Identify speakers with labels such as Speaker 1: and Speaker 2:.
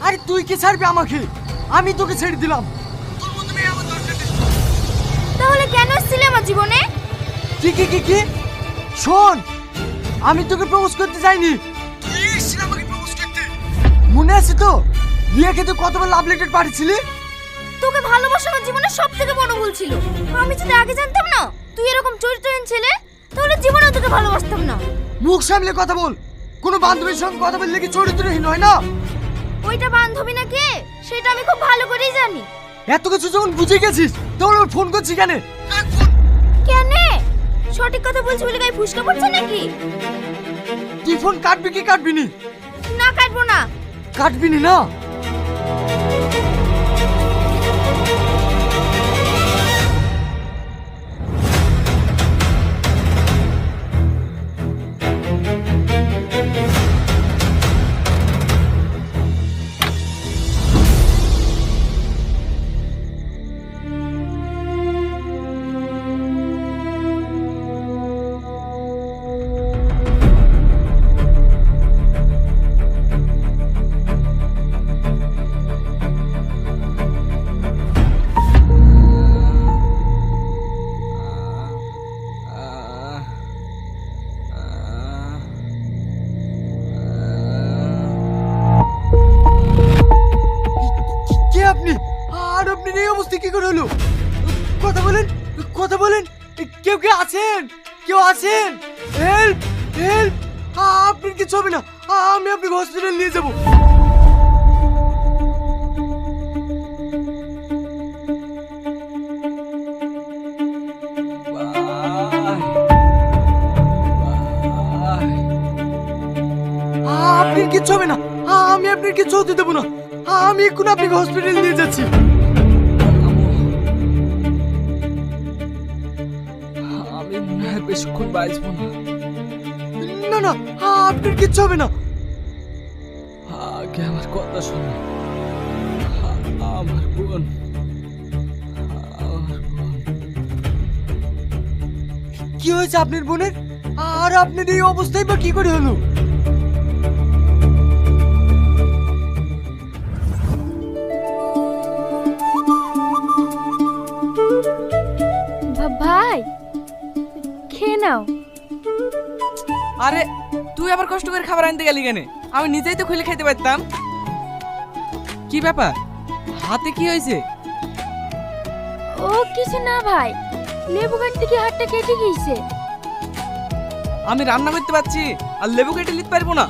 Speaker 1: আরে তুই কি ছাড়বি আমাকে? আমি তোকে ছেড়ে দিলাম। তোর মতো মেয়ে আমার দরকার নেই।
Speaker 2: তাহলে কেন এসেছিলে আমার জীবনে?
Speaker 1: কি শোন, আমি তোকে প্রপোজ করতে যাইনি, তুই এসেছিস আমাকে প্রপোজ করতে। মনে আছে তো রিয়াকে তুই কতবার লাভ লেটার পাঠিয়েছিলি?
Speaker 2: তোকে ভালোবাসা আমার জীবনের সবথেকে বড় ভুল ছিল। আমি যদি আগে জানতাম না তুই এরকম চরিত্রহীন ছেলে, তাহলে জীবনেও তোকে ভালোবাসতাম না।
Speaker 1: মুখ সামলে কথা বল। কোনো বান্ধবীর সঙ্গে কথা বললে কি চরিত্রহীন হয় না?
Speaker 2: ওইটা বান্ধবী না কে সেটা আমি খুব ভালো করেই জানি।
Speaker 1: এত কিছু যখন বুঝে গেছিস তাহলে ওর ফোন করছি কেন?
Speaker 2: কেন? সঠিক কথা বলছি বলে গায়ে ফুসকা পড়ছে নাকি?
Speaker 1: তুই ফোন কাটবি কি কাটবি নি?
Speaker 2: না কাটবো না।
Speaker 1: কাটবি নি না? কে আপনি? আর আপনি এই অবস্থা কি করে হলো? কথা বলেন, কথা বলেন। কেউ কে আছেন? কেউ আছেন? Help help! আপনার কিছু হবে না, আমি আপনাকে হসপিটাল নিয়ে যাব। আপনার কিচ্ছু হবে না, আমি আপনার কিচ্ছু হতে দেবো না। আমি এখন আপনাকে হসপিটাল নিয়ে যাচ্ছি।
Speaker 3: আমি মনে হয় বেশিক্ষণ বাঁচবো না।
Speaker 1: না না, আপনার কিচ্ছু হবে না।
Speaker 3: আগে আমার কথা শোনো। আমার বোন, আমার বোন।
Speaker 1: কি হয়েছে আপনার বোনের? আর আপনার এই অবস্থায় বা কি করে হলো?
Speaker 2: ভাই খেয়ে নাও।
Speaker 4: আরে তুই আবার কষ্ট করে খাবার আনতে গেলি কেন? আমি নিজেই তো খুলে খেতে পারতাম। কি ব্যাপার, হাতে কি হয়েছে?
Speaker 2: ও কিছু না ভাই, লেবু কাটতে গিয়ে হাতটা কেটে গিয়েছে।
Speaker 4: আমি রান্না করতে পারছি আর লেবু কেটে নিতে পারবো না?